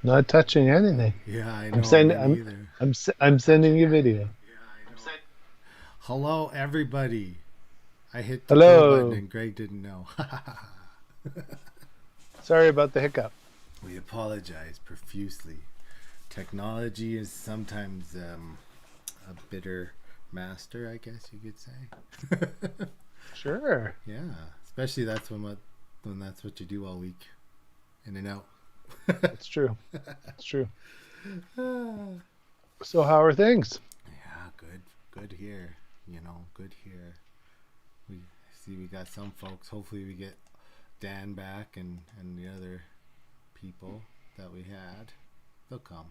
Not touching anything. Yeah, I I'm know. sending. Me neither. I'm sending you video. Hello, everybody. I hit the go button Hello. and Greg didn't know. Sorry about the hiccup. We apologize profusely. Technology is sometimes a bitter master, I guess you could say. Sure. Yeah, especially when that's what you do all week, in and out. It's true. It's true. So how are things? Yeah, good here. Good here. We see we got some folks. Hopefully, we get Dan back and the other people that we had. They'll come.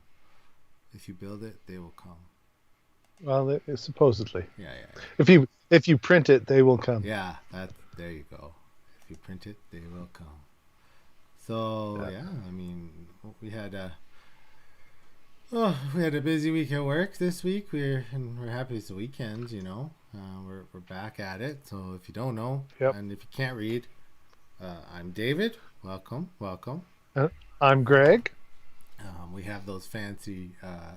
If you build it, they will come. Well, supposedly, Yeah, yeah, if you print it, they will come. yeah. That there you go. If you print it, they will come. So Yeah. yeah, I mean, we had a we had a busy week at work this week. We're happy it's the weekend. We're back at it. So if you don't know, Yep. and if you can't read, I'm David. Welcome, welcome. Uh, I'm Greg We have those fancy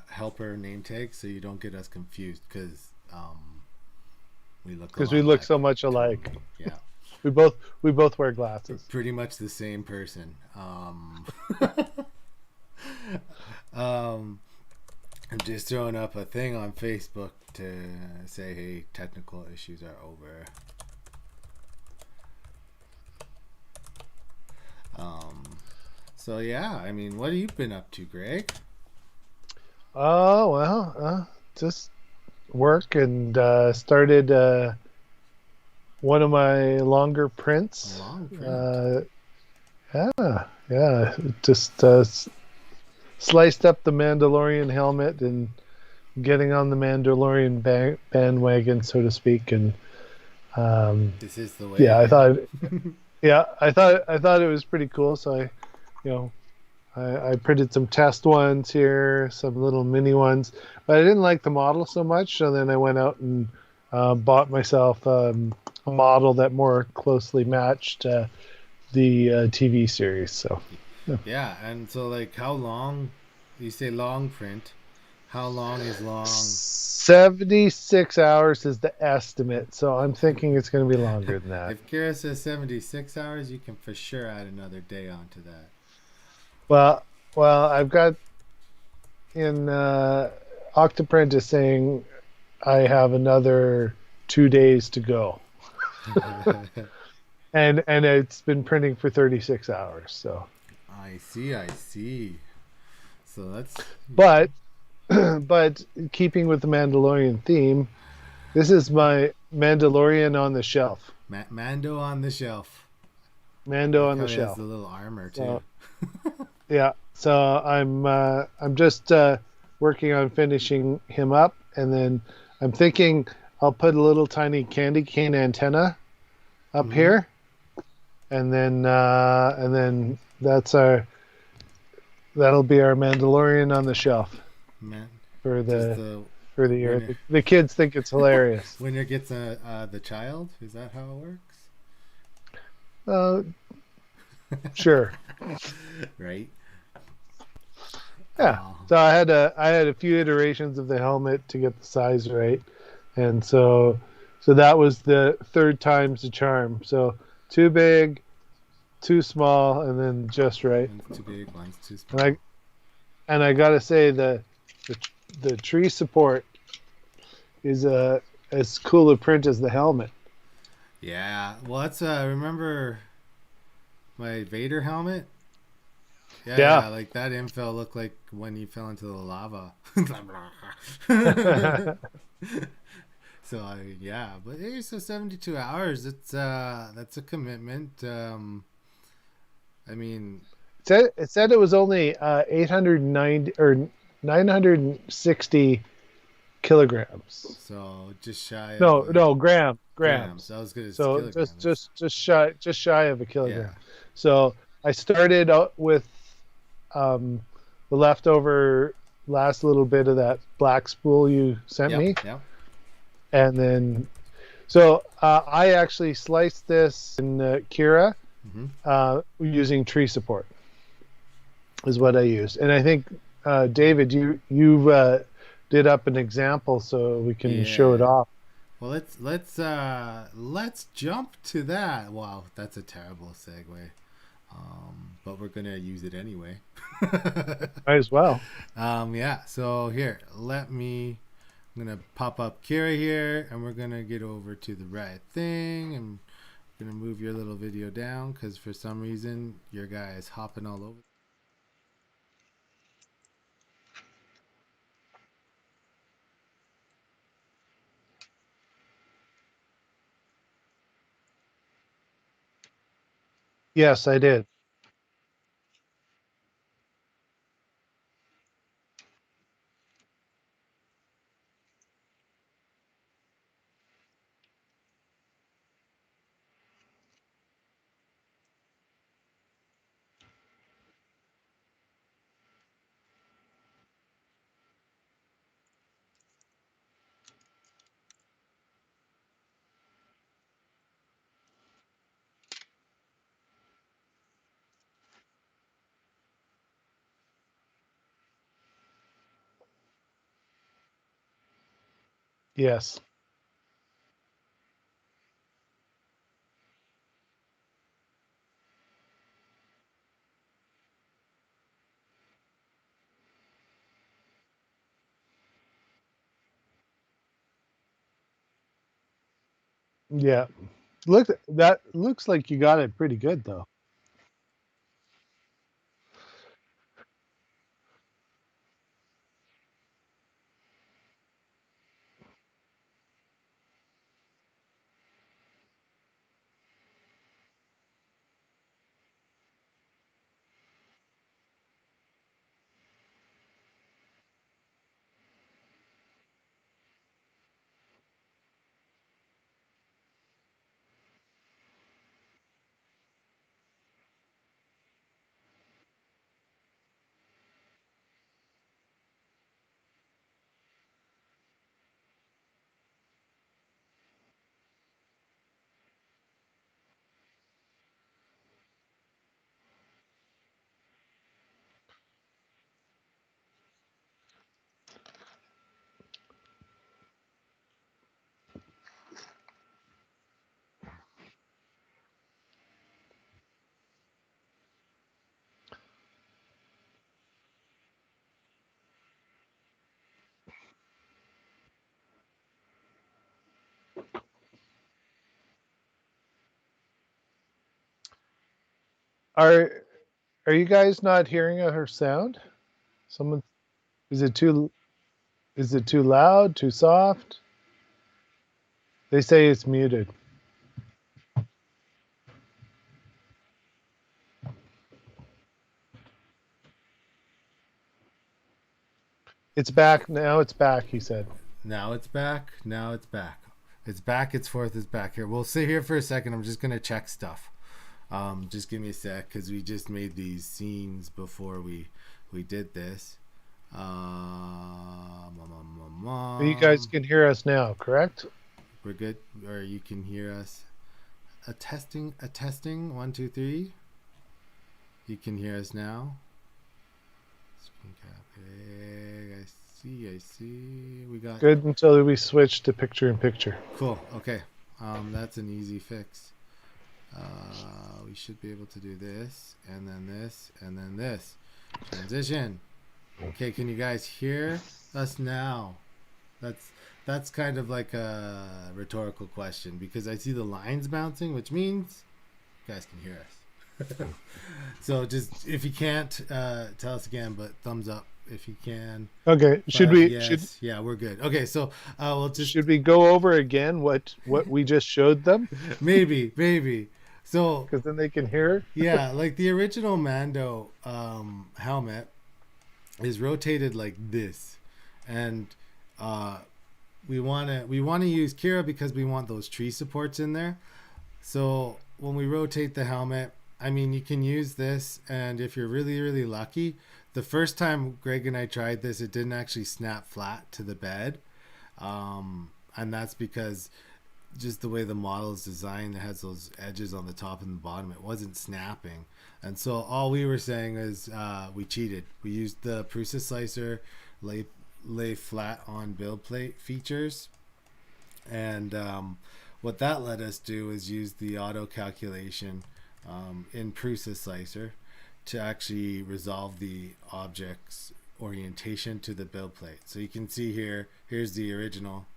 helper name tags, so you don't get us confused because we look a because we lot look alike. so much alike. Yeah, We both wear glasses. pretty much the same person. Um, I'm just throwing up a thing on Facebook to say, hey, technical issues are over. Um, so yeah, I mean, what have you been up to, Greg? Oh well, just work and started one of my longer A prints. long print. Uh, yeah, yeah. Just sliced up the Mandalorian helmet and getting on the Mandalorian bandwagon, so to speak. And This is the yeah, way. I thought it was pretty cool. So you know, I printed some test ones here, some little mini ones, but I didn't like the model so much. So then I went out and bought myself a model that more closely matched the TV series. So yeah. Yeah, and so like, how long? You say long print. How long is long? 76 hours is the estimate. So I'm thinking it's going to be longer than that. If Kira says 76 hours, you can for sure add another day onto that. Well, well, I've got in Octoprint is saying I have another 2 days to go, and it's been printing for 36 hours. So, I see, I see. So that's but but keeping with the Mandalorian theme, this is my Mandalorian on the shelf. Mando on the shelf. Mando Like on how the he has shelf. the little armor too. So yeah, so I'm just working on finishing him up, and then I'm thinking I'll put a little tiny candy cane antenna up Mm-hmm. here, and then that'll be our Mandalorian on the shelf Man, for just the the for the year. winner. The kids think it's hilarious. Winner gets the child. Is that how it Uh, sure, works? Right. yeah. Oh, So I had a few iterations of the helmet to get the size right, and so that was the third time's the charm. So too big, too small, and then just right. one's too big, one's too And small. I gotta say the the tree support is as cool a print as the helmet. Yeah. Well, that's remember my Vader helmet. Yeah, Yeah. yeah, like that infill looked like when he fell into the lava. So yeah, but hey, so 72 hours. It's that's a commitment. I mean, It said it was only 890 or 960 kilograms. so just shy of No, no, grams. grams. That was good as So kilograms. just shy of a Yeah. kilogram. So I started out with um, the leftover last little bit of that black spool you sent Yep. me, Yep. and then so I actually sliced this in Kira Mm-hmm. using tree support, is what I used. And I think David, you did up an example so we can show it Yeah. off. Well, let's jump to that. Wow, that's a terrible segue. But we're gonna use it anyway. Might as well. Yeah. So here, let me. I'm gonna pop up Kira here, and we're gonna get over to the right thing, and I'm gonna move your little video down because for some reason your guy is hopping all over. Yes, I did. Yes. Yeah. Look, that looks like you got it pretty good though. Are are you guys not hearing her sound? Someone is it too loud, too soft? They say it's muted. It's back now. It's back. He said. Now it's back. Now it's back. It's back. It's forth. It's back here. We'll sit here for a second. I'm just gonna check stuff. Just give me a sec because we just made these scenes before we did this. But you guys can hear us now, correct? We're good, or you can hear us. A testing. 1, 2, 3. You can hear us now. Screen cap. I see. I see. We got Good until we switch to picture in picture. cool. Okay, that's an easy fix. We should be able to do this, and then this, and then this. Transition. Okay, can you guys hear us now? That's that's kind of like a rhetorical question because I see the lines bouncing, which means you guys can hear us. So just if you can't, tell us again, but thumbs up if you can. Okay. Should But we should yes, yeah, we're good. Okay, so we'll just should we go over again what we just showed them? maybe. So Because then they can hear. yeah, like the original Mando helmet is rotated like this, and uh, we want to use Kira because we want those tree supports in there. So when we rotate the helmet, I mean you can use this, and if you're really lucky, the first time Greg and I tried this, it didn't actually snap flat to the bed, and that's because just the way the model is designed, it has those edges on the top and the bottom. It wasn't snapping, and so all we were saying is we cheated. We used the Prusa slicer, lay flat on build plate features, and what that let us do is use the auto calculation in Prusa slicer to actually resolve the object's orientation to the build plate. So you can see here, here's the original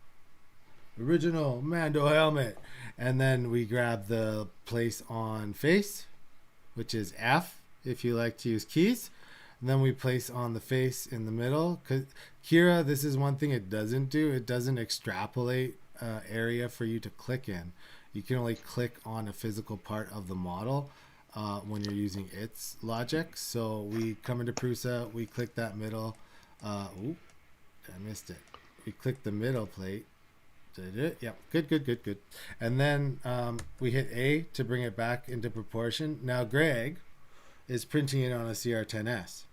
Mando helmet, and then we grab the place on face, which is F if you like to use keys, and then we place on the face in the middle. Cause Kira, this is one thing it doesn't do. It doesn't extrapolate area for you to click in. You can only click on a physical part of the model when you're using its logic. So we come into Prusa, we click that middle. Oop, I missed it. We click the middle plate. Yep, good. And then we hit A to bring it back into proportion. Now Greg is printing it on a CR10S.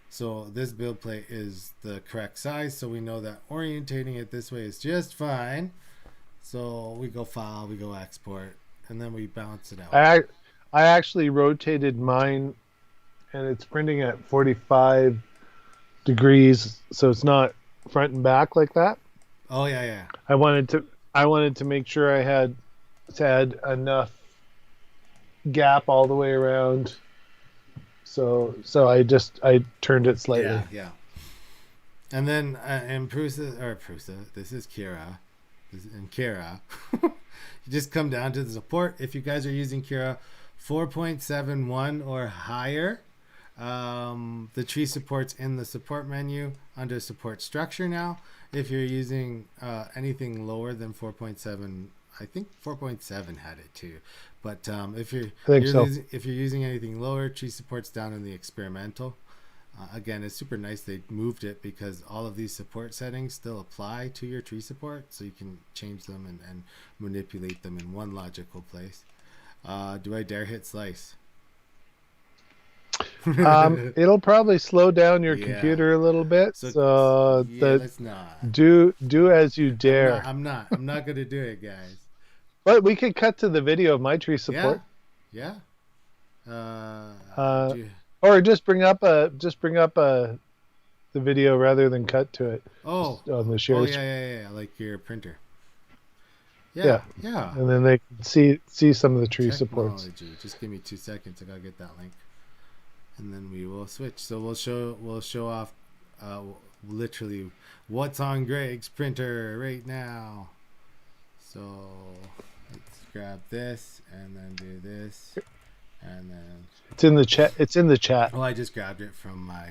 So this build plate is the correct size, so we know that orientating it this way is just fine. So we go file, we go export, and then we balance it out. I actually rotated mine, and it's printing at 45 degrees, so it's not front and back like that. Oh yeah. I wanted to make sure I had enough gap all the way around. So I turned it slightly. Yeah. And then in Prusa, this is Kira. In Kira, you just come down to the support. If you guys are using Kira 4.71 or higher, the tree support's in the support menu under support structure now. If you're using anything lower than 4.7, I think 4.7 had it too. But if you're using anything lower, tree support's down in the experimental. Again, it's super nice they moved it because all of these support settings still apply to your tree support, so you can change them and manipulate them in one logical place. Do I dare hit slice? It'll probably slow down your computer a little bit. So let's not. Do as you dare. I'm not gonna do it, guys. But we could cut to the video of my tree support. Yeah. Or just bring up the video rather than cut to it. Oh, on the share. Yeah, like your printer. Yeah. And then they can see some of the tree supports. Just give me 2 seconds. I gotta get that link, and then we will switch. So we'll show off literally what's on Greg's printer right now. So let's grab this and then do this. And then it's in the chat. Well, I just grabbed it from my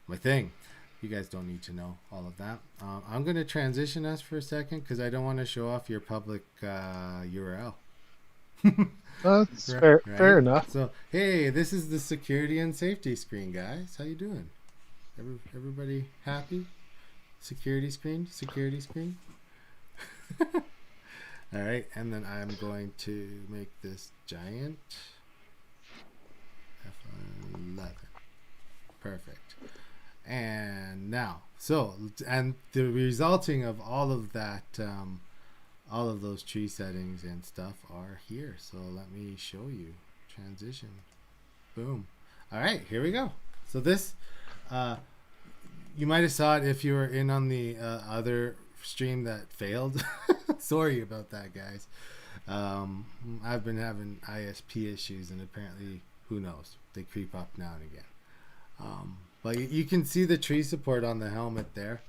my thing. You guys don't need to know all of that. I'm going to transition us for a second because I don't want to show off your public URL. That's fair. Right? Fair enough. So hey, this is the security and safety screen, guys. How you doing? Everybody happy? Security screen. All right, and then I'm going to make this giant F11. Perfect. And now, and the resulting of all of that, all of those tree settings and stuff are here. So let me show you. Transition. Boom. All right, here we go. So this, you might have saw it if you were in on the other stream that failed. Sorry about that, guys. I've been having ISP issues, and apparently, who knows, they creep up now and again. But you can see the tree support on the helmet there.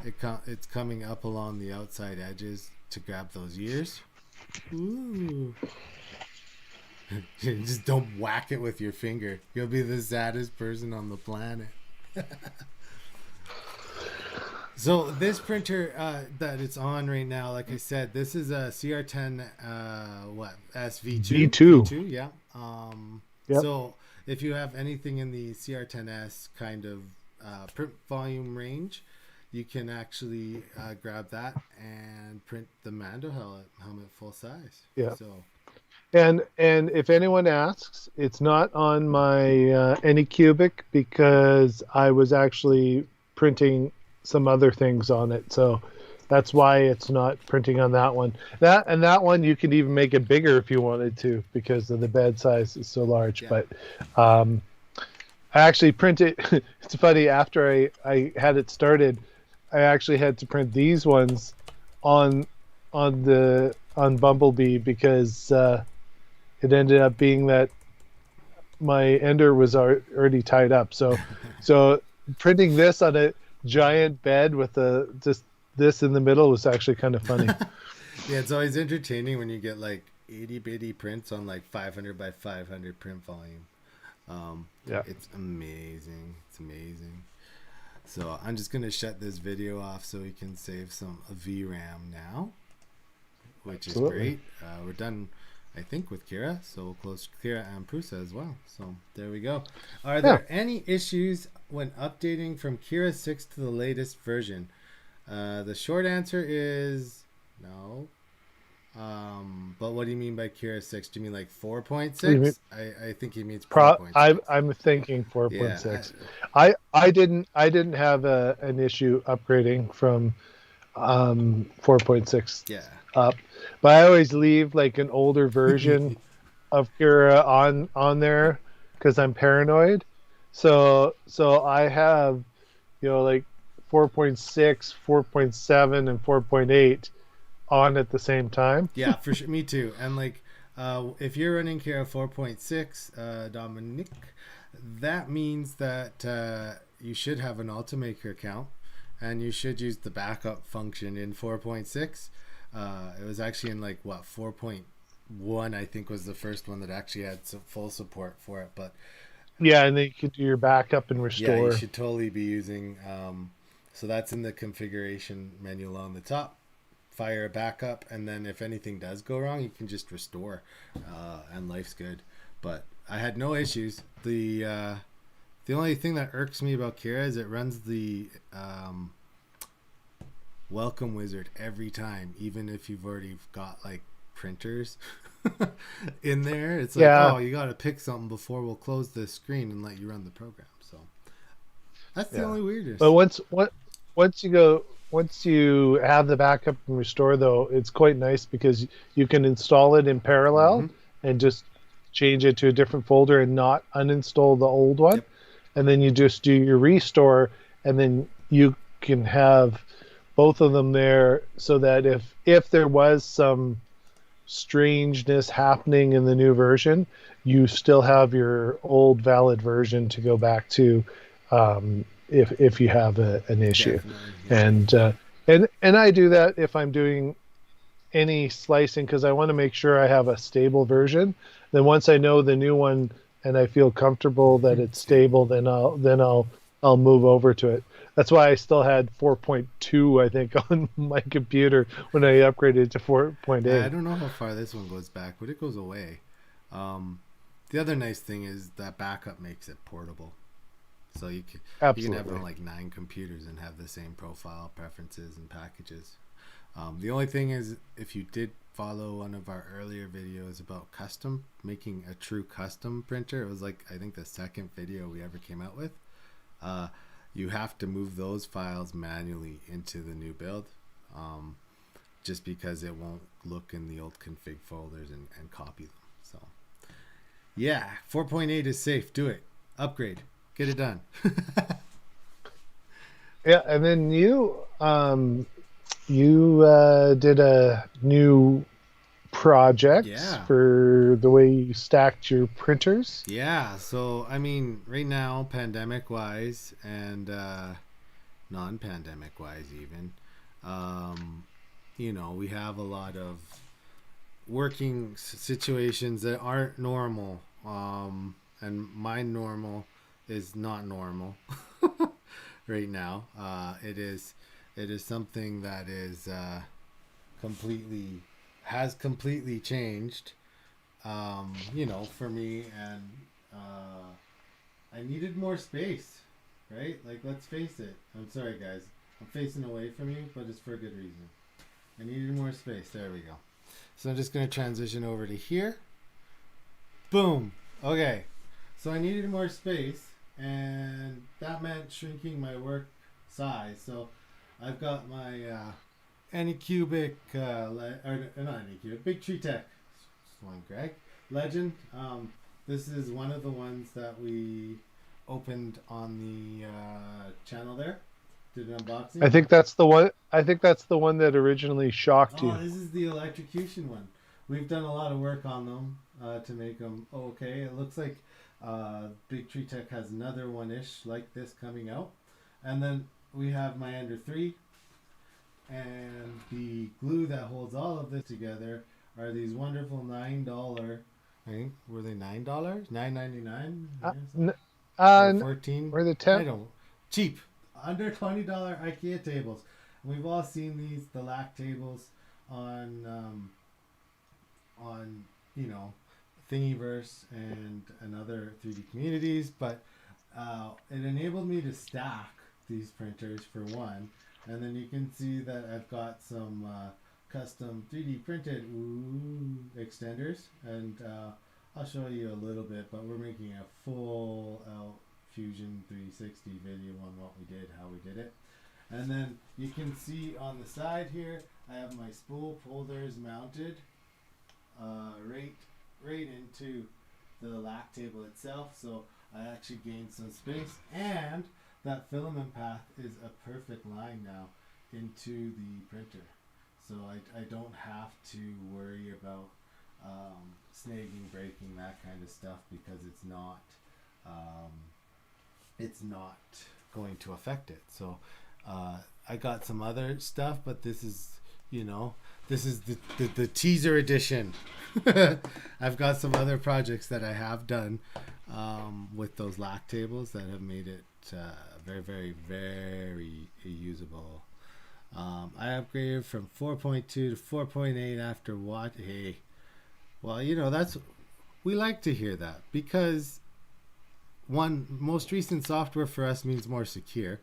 It's coming up along the outside edges to grab those ears. Ooh. Just don't whack it with your finger. You'll be the saddest person on the planet. So this printer that it's on right now, like I said, this is a CR10 SV2. V2, yeah. Yep. So if you have anything in the CR10S kind of print volume range, you can actually grab that and print the Mando helmet full size. Yeah. So And if anyone asks, it's not on my Anycubic because I was actually printing some other things on it. So that's why it's not printing on that one. That one you could even make it bigger if you wanted to because of the bed size is so large. Yeah. But um, I actually printed. It's funny. After I had it started, I actually had to print these ones on on Bumblebee because it ended up being that my ender was already tied up. So printing this on a giant bed with a just this in the middle was actually kind of funny. Yeah, it's always entertaining when you get like itty bitty prints on like 500 by 500 print volume. Yeah, It's amazing. It's amazing. So I'm just gonna shut this video off so we can save some VRAM now, which is absolutely. great. We're done, I think, with Kira, so we'll close Kira and Prusa as well. So there we go. Are Yeah. there any issues when updating from Kira 6 to the latest version? The short answer is no. But what do you mean by Kira 6? Do you mean like What do you mean? 4.6? I think he means 4.6. I'm thinking Yeah. 4.6. I didn't have an issue upgrading from 4.6 Yeah. up, but I always leave like an older version of Kira on there because I'm paranoid. So I have like 4.6, 4.7, and 4.8 on at the same time. Yeah, for sure. Me too. And like, if you're running Kira 4.6, Dominic, that means that you should have an Ultimaker account and you should use the backup function in 4.6. It was actually in like what 4.1, I think, was the first one that actually had full support for it. But Yeah, and then you could do your backup and yeah, you restore. should totally be using. So that's in the configuration menu along the top. Fire a backup, and then if anything does go wrong, you can just restore, and life's good. But I had no issues. The only thing that irks me about Kira is it runs the welcome wizard every time, even if you've already got like printers in there. It's like, Yeah, oh, you got to pick something before we'll close the screen and let you run the program. So that's the yeah. only But weirdness. once you have the backup and restore though, it's quite nice because you can install it in Mm-hmm. parallel and just change it to a different folder and not uninstall the old one. Yep. And then you just do your restore and then you can have both of them there so that if there was some strangeness happening in the new version, you still have your old valid version to go back to if you have an issue. Definitely. Yeah. And and I do that if I'm doing any slicing because I want to make sure I have a stable version. Then once I know the new one and I feel comfortable that it's Stable. stable, I'll move over to it. That's why I still had 4.2, I think, on my computer when I upgraded to I 4.8. don't know how far this one goes back, but it goes away. Um, the other nice thing is that backup makes it portable. So you can have it on Absolutely. like 9 computers and have the same profile, preferences, and packages. The only thing is, if you did follow one of our earlier videos about custom, making a true custom printer, it was like, I think, the second video we ever came out with. Uh, you have to move those files manually into the new build, um, just because it won't look in the old config folders and copy them. So, yeah, 4.8 is safe. Do it. Upgrade. Get it done. Yeah, and then you did a new project Yeah. for the way you stacked your printers. Yeah, so I mean, right now, pandemic wise and non pandemic wise, even, um, we have a lot of working situations that aren't normal. And my normal is not normal right now. It is something that is completely has completely changed, for me, and I needed more space, right? Like, let's face it. I'm sorry, guys. I'm facing away from you, but it's for a good reason. I needed more space. There we go. So I'm just going to transition over to here. Boom. Okay. So I needed more space, and that meant shrinking my work size. So I've got my Anycubic, or not Anycubic, Big Tree Tech. One, Greg. Legend. This is one of the ones that we opened on the channel there. Did an unboxing. I think that's the one. I think that's the one that originally shocked Oh, you. this is the electrocution one. We've done a lot of work on them to make them okay. It looks like Big Tree Tech has another one-ish like this coming out. And then we have my Ender 3. And the glue that holds all of this together are these wonderful $9. I think were they $9? $9.99? Or 14? Or the I 10. don't cheap. Under $20 IKEA tables. We've all seen these, the LAC tables on Thingiverse and other 3D communities, but it enabled me to stack these printers for one, and then you can see that I've got some custom 3D printed extenders, and I'll show you a little bit, but we're making a full out Fusion 360 video on what we did, how we did it. And then you can see on the side here, I have my spool holders mounted right into the LAC table itself, so I actually gained some space, and that filament path is a perfect line now into the printer, so I don't have to worry about snagging, breaking, that kind of stuff, because it's not going to affect it. So I got some other stuff, but this is the teaser edition. I've got some other projects that I have done with those LAC tables that have made it very, very, very usable. I upgraded from 4.2 to 4.8 after what? Hey, well, we like to hear that, because one, most recent software for us means more secure.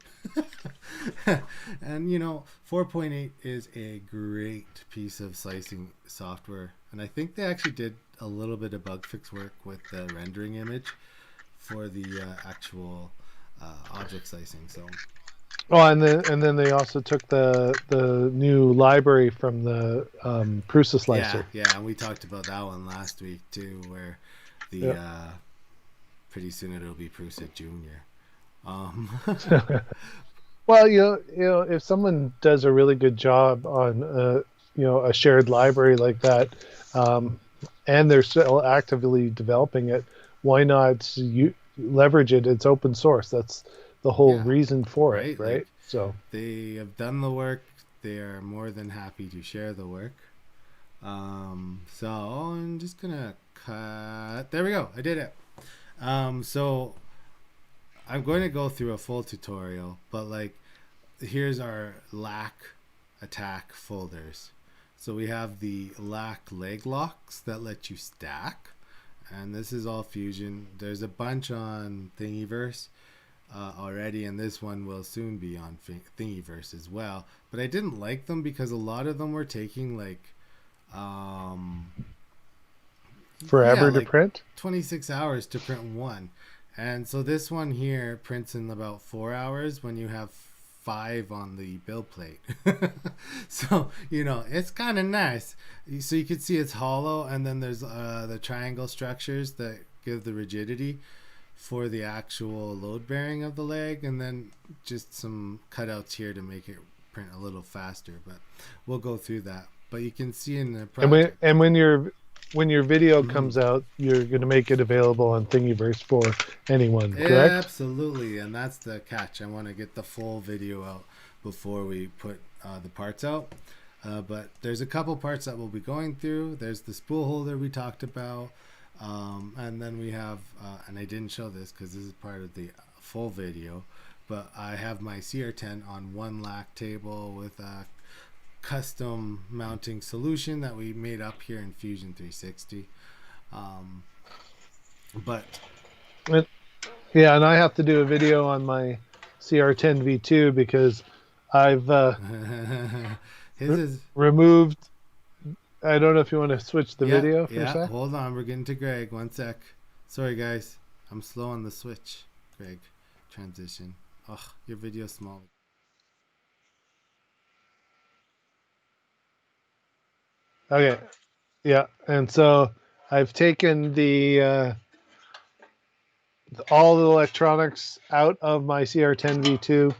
And 4.8 is a great piece of slicing software, and I think they actually did a little bit of bug fix work with the rendering image for the actual object slicing. So And then they also took the new library from the Prusa slicer. Yeah, and we talked about that one last week too, where the pretty soon it'll be Prusa Junior. Well, if someone does a really good job on a shared library like that, and they're still actively developing it, why not leverage it? It's open source. That's the whole reason for it, right? Like, so they have done the work. They are more than happy to share the work. So I'm just gonna cut. There we go. I did it. So I'm going to go through a full tutorial, but here's our LAC attack folders. So we have the LAC leg locks that let you stack, and this is all Fusion. There's a bunch on Thingiverse already, and this one will soon be on Thingiverse as well. But I didn't like them because a lot of them were taking forever to print, 26 hours to print one. And so this one here prints in about 4 hours when you have 5 on the build plate. So it's kind of nice. So you can see it's hollow, and then there's the triangle structures that give the rigidity for the actual load bearing of the leg, and then just some cutouts here to make it print a little faster, but we'll go through that. But you can see in the project, and when your video comes out, you're going to make it available on Thingiverse for anyone, correct? Absolutely, and that's the catch. I want to get the full video out before we put the parts out. But there's a couple parts that we'll be going through. There's the spool holder we talked about, and then we have, and I didn't show this because this is part of the full video, but I have my CR10 on one LAC table with a custom mounting solution that we made up here in Fusion 360. Yeah, and I have to do a video on my CR10 V2 because I've removed I don't know if you want to switch the Yeah, video for a yeah. sec. Hold on, we're getting to Greg. One sec. Sorry, guys. I'm slow on the switch. Greg, transition. Ugh, your video's small. Okay. Yeah. And so I've taken all the electronics out of my CR10 V2,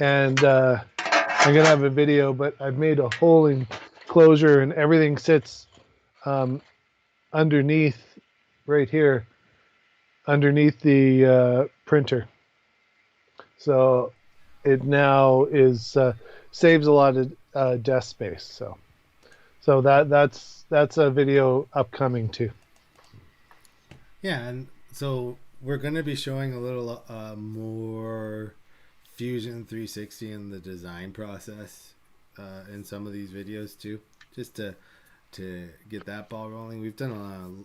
and I'm gonna have a video, but I've made a whole enclosure, and everything sits um, underneath, right here, underneath the printer. So it now is saves a lot of desk space. So that's a video upcoming too. Yeah, and so we're going to be showing a little more Fusion 360 in the design process in some of these videos too, just to get that ball rolling. We've done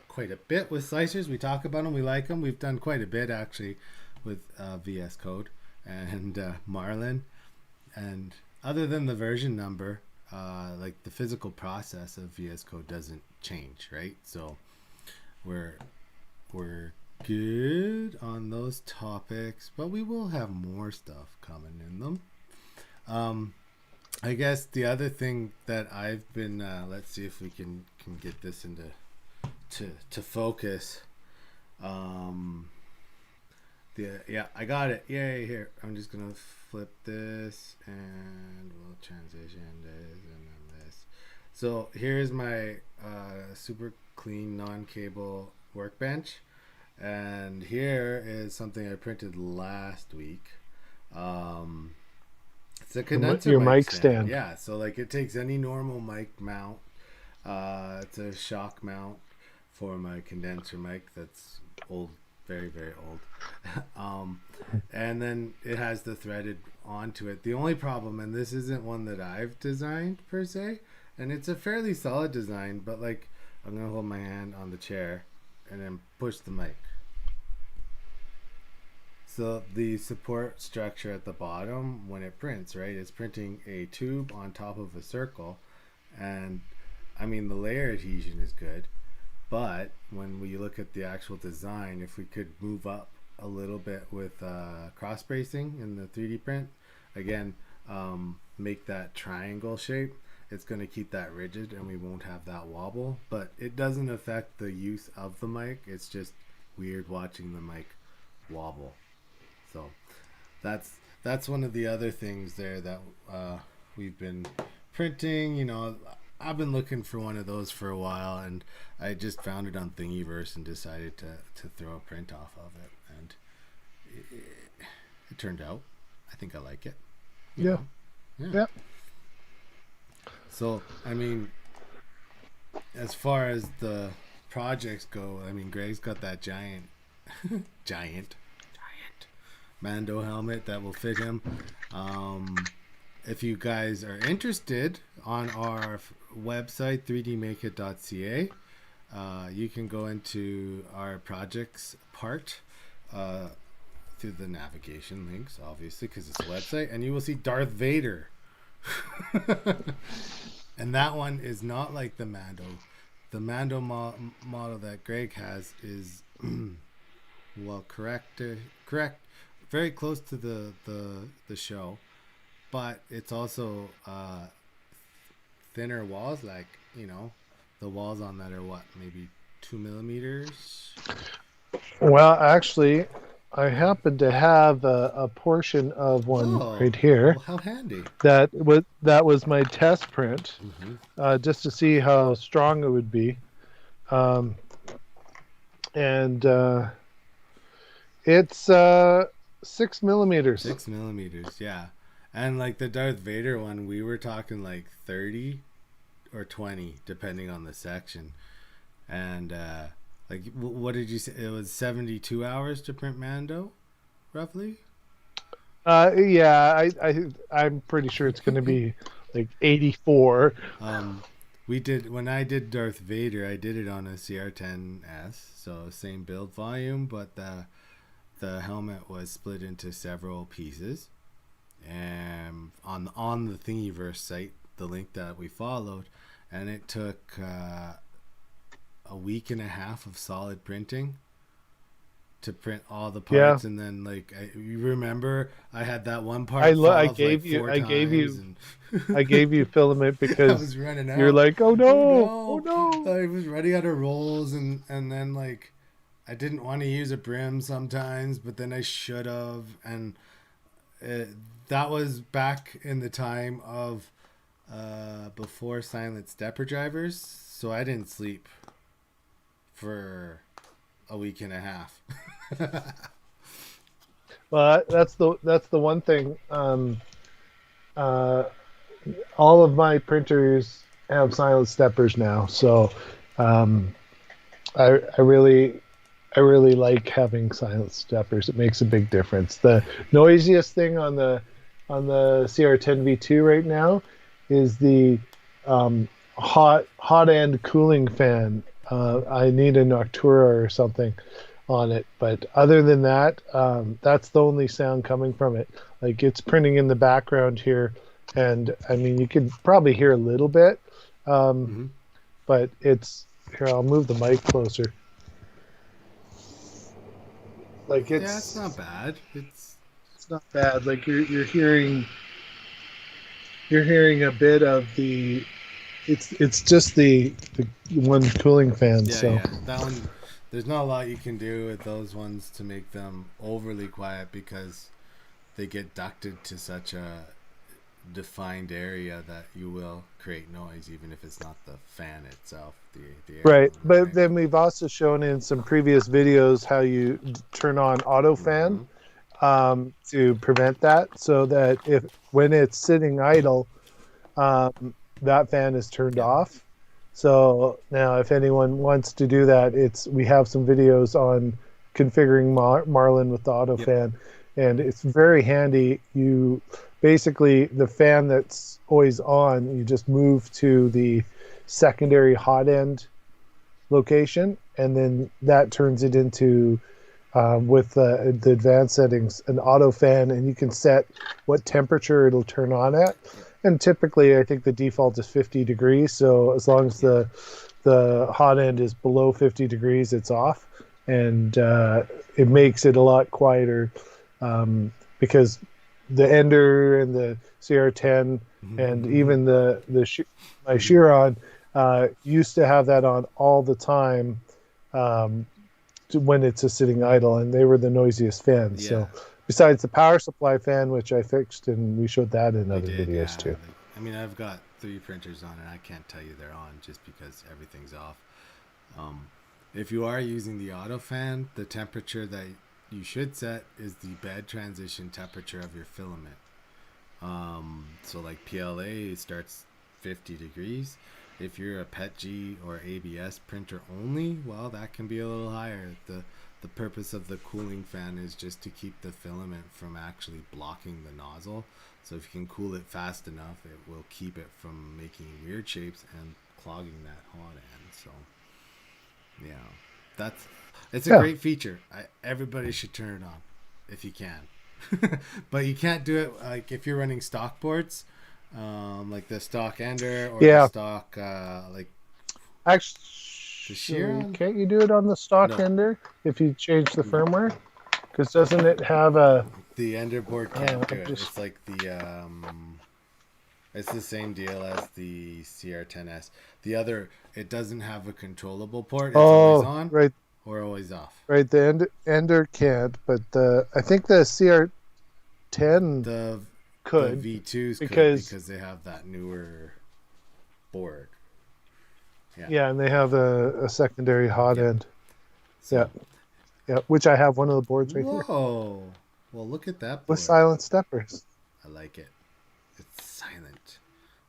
quite a bit with slicers. We talk about them, we like them. We've done quite a bit actually with VS Code and Marlin, and other than the version number, like the physical process of VS Code doesn't change, right? So we're we're good on those topics, but we will have more stuff coming in them. Um, I guess the other thing that I've been let's see if we can get this into to focus. Um, yeah, I got it. Yay! Here, I'm just gonna flip this and we'll transition this and then this. So here's my super clean non-cable workbench, and here is something I printed last week. Um, it's a condenser Your mic mic stand. stand. Yeah, so like it takes any normal mic mount. It's a shock mount for my condenser mic that's old, very very old. um, and then it has the threaded onto it. The only problem, and this isn't one that I've designed per se, and it's a fairly solid design, but like I'm gonna hold my hand on the chair and then push the mic. So the support structure at the bottom, when it prints, right, it's printing a tube on top of a circle, and I mean the layer adhesion is good, but when we look at the actual design, if we could move up a little bit with cross bracing in the 3D print, again, make that triangle shape, it's going to keep that rigid and we won't have that wobble. But it doesn't affect the use of the mic. It's just weird watching the mic wobble. So that's one of the other things there that we've been printing. You know, I've been looking for one of those for a while, and I just found it on Thingiverse and decided to throw a print off of it, and it turned out. I think I like it. You Yeah. know? Yeah. Yeah. So I mean, as far as the projects go, I mean, Greg's got that giant Mando helmet that will fit him. If you guys are interested, on our website 3dmakeit.ca, you can go into our projects part through the navigation links, obviously, because it's a website, and you will see Darth Vader. And that one is not like the Mando. The Mando model that Greg has is well, correct, very close to the show, but it's also thinner walls. Like, you know, the walls on that are what, maybe 2 millimeters. Well, actually, I happen to have a portion of one Oh, right here. well, how handy. That was my test print, Mm-hmm. just to see how strong it would be, um, and it's 6 millimeters. 6 millimeters, yeah. And like the Darth Vader one, we were talking like 30 or 20, depending on the section. And like, what did you say? It was 72 hours to print Mando, roughly. Yeah, I'm pretty sure it's going to be like 84. We did, when I did Darth Vader, I did it on a CR10S, so same build volume, but the helmet was split into several pieces. And on the Thingiverse site, the link that we followed, and it took a week and a half of solid printing to print all the Yeah. parts. And then like you remember I had that one part I fall gave like you, four I gave times, you, and I gave you filament I because was running you're out. like, oh Oh no, oh no, no. I was running out of rolls, and then like I didn't want to use a brim sometimes, but then I should have. And it, that was back in the time of before silent stepper drivers, so I didn't sleep for a week and a half. Well, that's the one thing. Uh, all of my printers have silent steppers now, so um, I really like having silent steppers. It makes a big difference. The noisiest thing on the CR10 V2 right now is the hot end cooling fan. I need a Noctura or something on it, but other than that, that's the only sound coming from it. Like it's printing in the background here, and I mean you can probably hear a little bit, um, Mm-hmm. but it's here. I'll move the mic closer. Like Yeah, it's not bad. it's not bad. Like you're hearing a bit of the it's just the one cooling fan. Yeah, So yeah. That one, there's not a lot you can do with those ones to make them overly quiet because they get ducted to such a defined area that you will create noise even if it's not the fan itself, the air right, moving, but right? then we've also shown in some previous videos how you turn on auto fan Mm-hmm. to prevent that, so that if when it's sitting idle, that fan is turned Yep. off. So now, if anyone wants to do that, we have some videos on configuring Marlin with the auto Yep. fan, and it's very handy. You basically the fan that's always on, you just move to the secondary hot end location, and then that turns it into with the advanced settings, an auto fan, and you can set what temperature it'll turn on at. Yep. And typically, I think the default is 50 degrees. So as long as Yep. the hot end is below 50 degrees, it's off, and it makes it a lot quieter because the Ender and the CR10 and Mm-hmm. even my Mm-hmm. Chiron used to have that on all the time. Um, when it's a sitting idle, and they were the noisiest fans. Yeah, So besides the power supply fan, which I fixed, and we showed that in we other did. videos Yeah, too. like I mean, I've got 3 printers on, and I can't tell you they're on just because everything's off. Um, if you are using the auto fan, the temperature that you should set is the bed transition temperature of your filament. So like PLA starts 50 degrees. If you're a PETG or ABS printer only, well, that can be a little higher. The purpose of the cooling fan is just to keep the filament from actually blocking the nozzle. So if you can cool it fast enough, it will keep it from making weird shapes and clogging that hot end. So yeah, that's it's a Yeah, great feature. Everybody should turn it on if you can. But you can't do it like if you're running stock boards, like the stock Ender or the yeah. stock like the Actually, Chiron. can't you do it on the stock No, Ender if you change the firmware? Because doesn't it have a? the Ender board can't do I'm it. just It's like it's the same deal as the CR10S. The other, it doesn't have a controllable port. It's always oh on right, or always off. right. The Ender can't, but I think the CR10 The the could V2s could because because they have that newer board. Yeah. yeah, and they have a secondary hot Yep. end. Yeah, So, yeah. Which I have one of the boards right here whoa. Well, look at that with board. silent steppers. I like it. It's silent.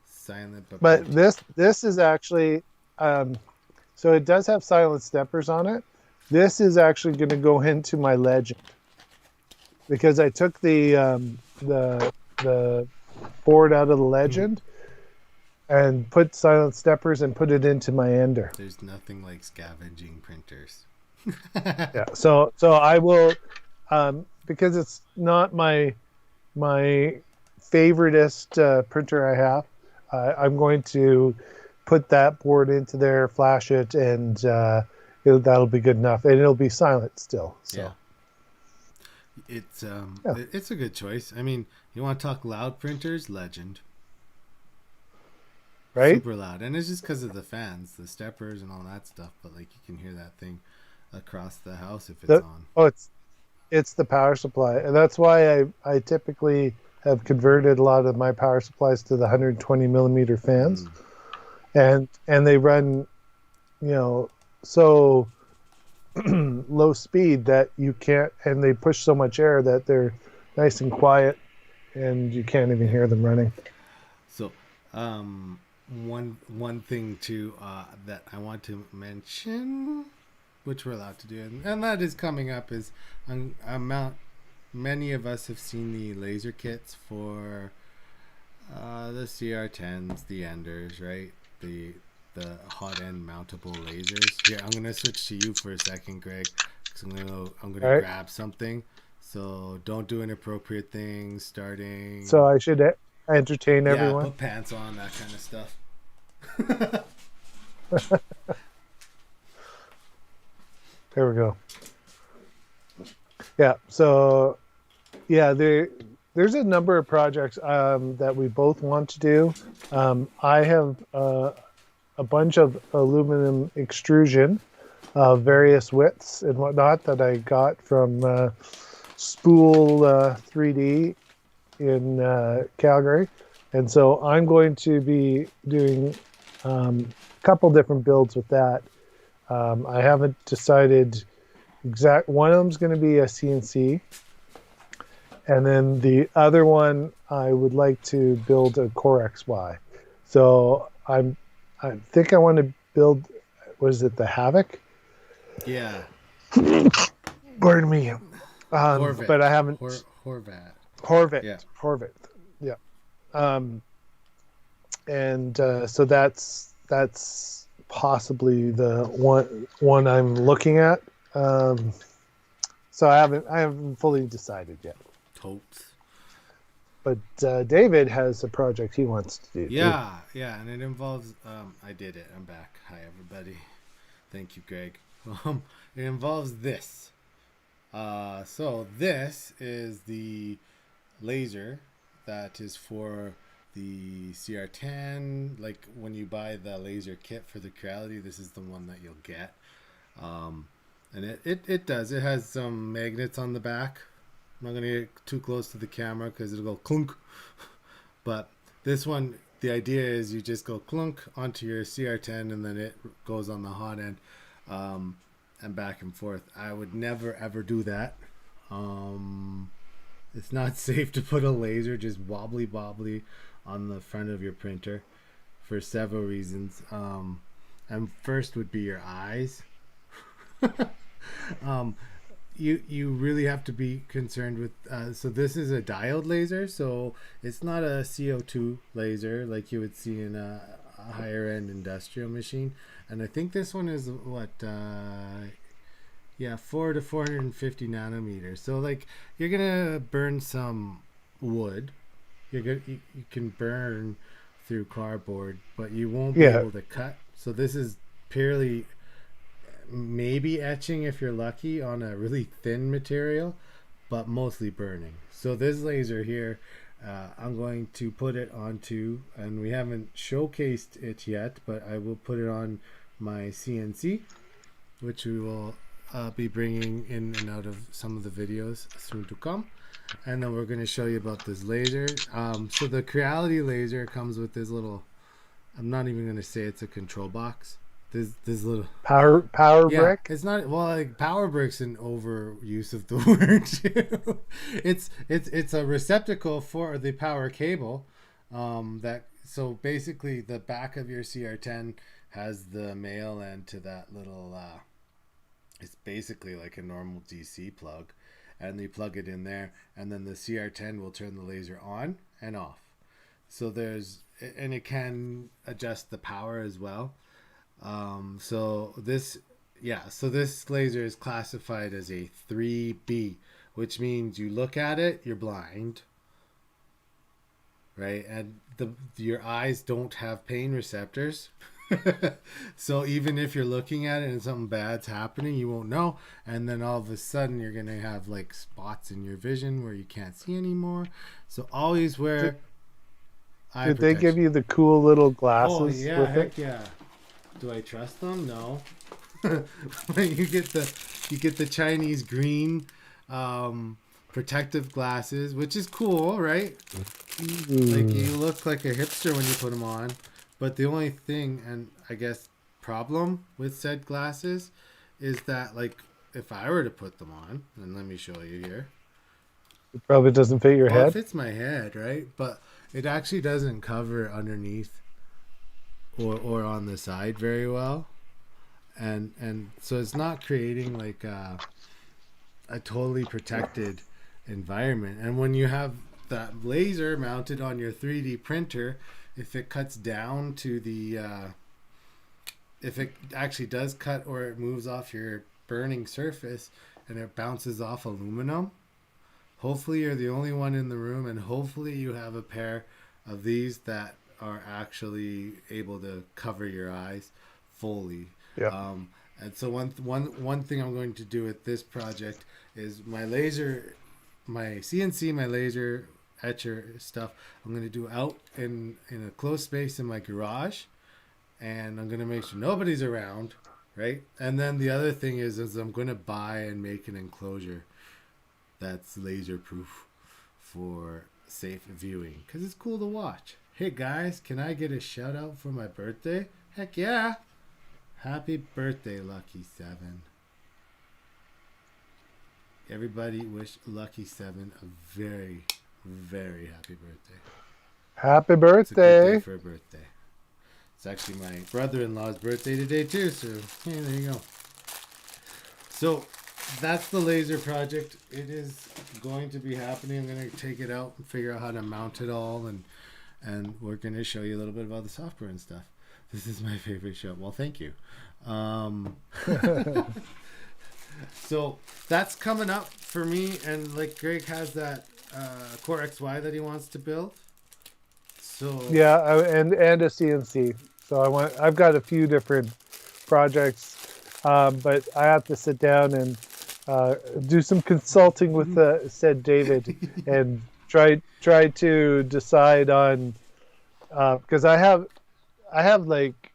Silent but But printing. this is actually so it does have silent steppers on it. This is actually going to go into my Legend because I took the board out of the Mhm. Legend and put silent steppers and put it into my Ender. There's nothing like scavenging printers. Yeah. So I will because it's not my favoriteest printer I have. I'm going to put that board into there, flash it, and that'll be good enough, and it'll be silent still. Yeah. So yeah, It's a good choice. I mean, you want to talk loud printers? Legend. right. Super loud, and it's just because of the fans, the steppers, and all that stuff. But like, you can hear that thing across the house if it's The on. oh, it's the power supply, and that's why I typically have converted a lot of my power supplies to the 120 millimeter fans, Mm. and they run, you know, so low speed that you can't, and they push so much air that they're nice and quiet, and you can't even Yeah. hear them running. So, one thing too that I want to mention, which we're allowed to do, and that is coming up, is amount. Many of us have seen the laser kits for the CR10s, the Enders, right? The hot end mountable lasers. Here, I'm gonna switch to you for a second, Greg, because I'm gonna All right, grab something. So don't do inappropriate things. so Starting, I should entertain yeah, everyone. put pants on, that kind of stuff. There we go. Yeah. So yeah, there's a number of projects that we both want to do. I have a bunch of aluminum extrusion of various widths and whatnot that I got from Spool 3D in Calgary. And so I'm going to be doing a couple different builds with that. I haven't decided exact. One of them is going to be a CNC, and then the other one I would like to build a Core XY. So I think I want to build. Was it the Havoc? Yeah, Pardon me. But Horvat, I haven't. Horvat. Yeah. Horvat. Yeah. Um, and so that's possibly the one I'm looking at. Um, so I haven't fully decided yet. Totes. But David has a project he wants to do too. Yeah, yeah, and it involves. I did it. I'm back. Hi, everybody. Thank you, Greg. It involves this. So this is the laser that is for the CR10. Like when you buy the laser kit for the Creality, this is the one that you'll get. Um, and it does. It has some magnets on the back. I'm not gonna get too close to the camera because it'll go clunk. But this one, the idea is you just go clunk onto your CR10 and then it goes on the hot end, and back and forth. I would never ever do that. Um, it's not safe to put a laser just wobbly on the front of your printer for several reasons. And first would be your eyes. um, you really have to be concerned with so this is a diode laser, so it's not a CO2 laser like you would see in a higher end industrial machine. And I think this one is what 4 to 450 nanometers, so like you're gonna burn some wood. You can burn through cardboard, but you won't be Yeah, able to cut. So this is purely maybe etching if you're lucky on a really thin material, but mostly burning. So this laser here, I'm going to put it onto, and we haven't showcased it yet, but I will put it on my CNC, which we will be bringing in and out of some of the videos soon to come. And then we're going to show you about this laser. So the Creality laser comes with this little, I'm not even going to say it's a control box. This little, power yeah, brick. it's not, well, like power brick's an overuse of the word too. It's a receptacle for the power cable. That so basically the back of your CR10 has the male end to that little. It's basically like a normal DC plug, and you plug it in there, and then the CR10 will turn the laser on and off. So and it can adjust the power as well. So this laser is classified as a 3B, which means you look at it, you're blind. right? And your eyes don't have pain receptors. So even if you're looking at it and something bad's happening, you won't know. And then all of a sudden, you're gonna have like spots in your vision where you can't see anymore. So always Did, wear eye did they give protection. you the cool little Oh glasses yeah, with it? heck yeah. Do I trust them? No. When you get the Chinese green protective glasses, which is cool, right? Like Ooh. you look like a hipster when you put them on. But the only thing, and I guess problem with said glasses, is that like if I were to put them on, and let me show you here. It probably doesn't fit your Well, it head. fits my head, right? But it actually doesn't cover underneath or on the side very well, and so it's not creating like a totally protected environment. And when you have that laser mounted on your 3D printer, if it cuts down to the if it actually does cut or it moves off your burning surface and it bounces off aluminum, hopefully you're the only one in the room, and hopefully you have a pair of these that are actually able to cover your eyes fully. Yeah. And so one thing I'm going to do with this project is my laser, my CNC, my laser etcher stuff. I'm going to do out in a closed space in my garage, and I'm going to make sure nobody's around, right? And then the other thing is I'm going to buy and make an enclosure that's laser proof for safe viewing because it's cool to watch. Hey guys, can I get a shout out for my birthday? Heck yeah! Happy birthday, Lucky Seven. Everybody wish Lucky Seven a very, very happy birthday. Happy It's a good day birthday. for a birthday. It's actually my brother-in-law's birthday today too, so yeah, there you go. So that's the laser project. It is going to be happening. I'm going to take it out and figure out how to mount it all, and we're going to show you a little bit about the software and stuff. This is my favorite show. Well, thank you. Um, so that's coming up for me, and like Greg has that Core XY that he wants to build. So Yeah, and a CNC. So I've got a few different projects, but I have to sit down and do some consulting with said David and try to decide on because I have like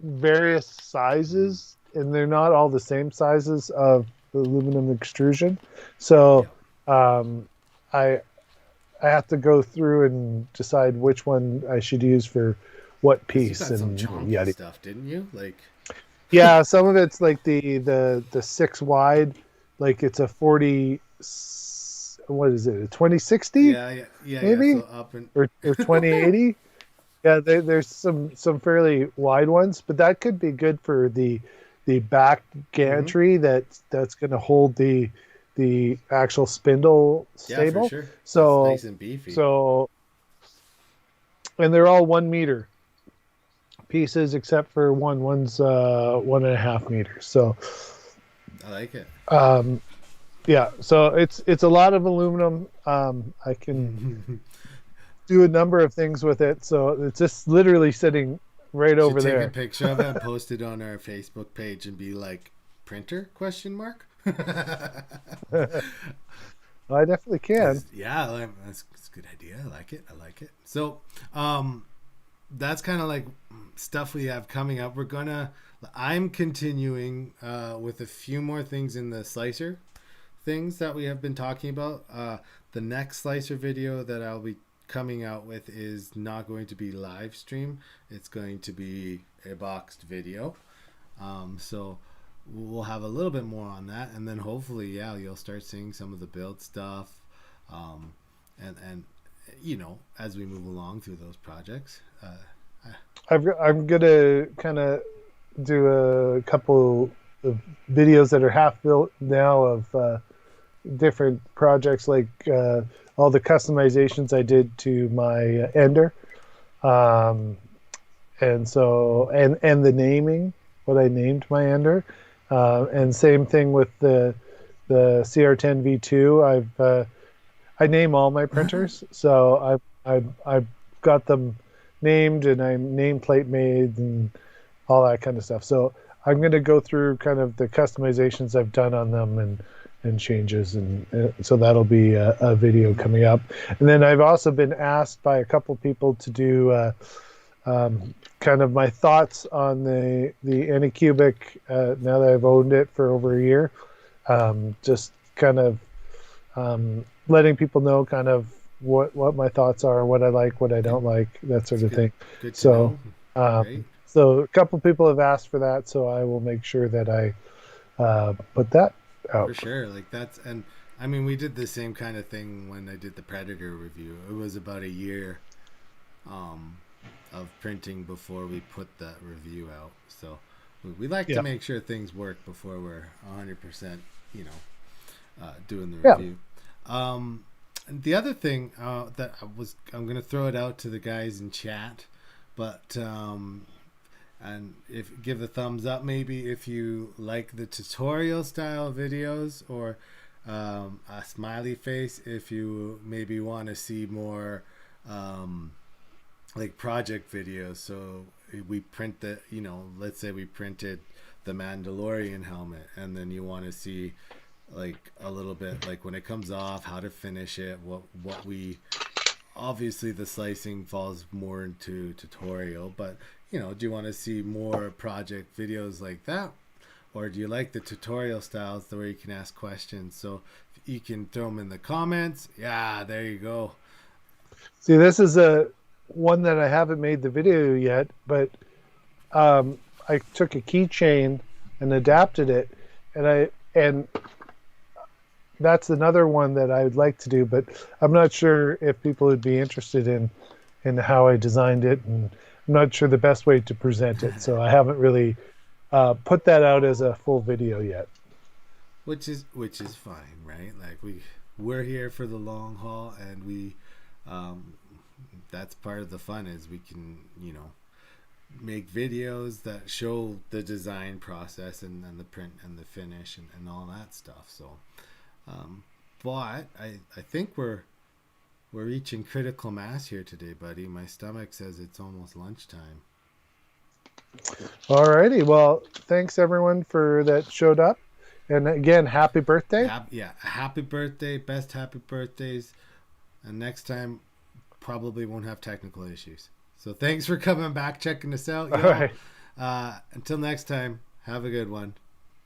various sizes and they're not all the same sizes of the aluminum extrusion. So yeah, um, I I have to go through and decide which one I should use for what because you piece got some and chonky yada. stuff, didn't you? Like Yeah, some of it's like the 6 wide, like it's a 40. What is it? A 2060 yeah, yeah, yeah, yeah. So maybe up and or 2080. Yeah, there's some fairly wide ones, but that could be good for the back mm-hmm. gantry that's going to hold the actual spindle Yeah, for stable. sure. So it's So nice and beefy. so and they're all 1 meter pieces except for one. One's 1.5 meters. So I like it. um, yeah, so it's a lot of aluminum. I can do a number of things with it. So it's just literally sitting right Should over take a there. picture of it and post it on our Facebook page and be like, printer question mark? I definitely can. Yeah, that's a good idea. I like it. I like it. So, that's kind of like stuff we have coming up. I'm continuing with a few more things in the slicer things that we have been talking about. The next slicer video that I'll be coming out with is not going to be live stream. It's going to be a boxed video. So we'll have a little bit more on that, and then hopefully, yeah, you'll start seeing some of the build stuff, and as we move along through those projects. I'm gonna kind of do a couple of videos that are half built now of different projects, like all the customizations I did to my ender, um, and the naming, what I named my ender, and same thing with the CR10 V2. I name all my printers, so I've got them named and I'm nameplate made and all that kind of stuff. So I'm going to go through kind of the customizations I've done on them and changes, and so that'll be a video Mm-hmm. coming up. And then I've also been asked by a couple people to do kind of my thoughts on the Anycubic now that I've owned it for over a year. Just kind of letting people know kind of what my thoughts are, what I like, what I Yeah, don't like, that sort it's of good. thing. Good to So, know. Great. so a couple people have asked for that, so I will make sure that I put that out. For sure. Like that's and I mean we did the same kind of thing when I did the Predator review. It was about a year um, of printing before we put that review out. So we like to Yeah, make sure things work before we're 100%, you know, doing the yeah, review. And the other thing that I'm going to throw it out to the guys in chat, but and if give a thumbs up maybe if you like the tutorial style videos, or a smiley face if you maybe want to see more um, like project videos. So we print the, you know, let's say we printed the Mandalorian helmet, and then you want to see like a little bit like when it comes off, how to finish it, what we obviously the slicing falls more into tutorial, but you know, do you want to see more project videos like that, or do you like the tutorial styles where you can ask questions? So you can throw them in the comments. Yeah, there you go. see, this is a one that I haven't made the video yet, but I took a keychain and adapted it, and that's another one that I would like to do, but I'm not sure if people would be interested in how I designed it, and I'm not sure the best way to present it. So I haven't really put that out as a full video yet. Which is fine, right? Like we're here for the long haul, and we um, that's part of the fun is we can, you know, make videos that show the design process and the print and the finish and all that stuff. So um, but I think we're reaching critical mass here today, buddy. My stomach says it's almost lunchtime. All righty. Well, thanks everyone for that showed up. And again, happy birthday. Yeah, happy birthday, best happy birthdays, and next time probably won't have technical issues. So thanks for coming back, checking us out, All y'all. right. Until next time, have a good one.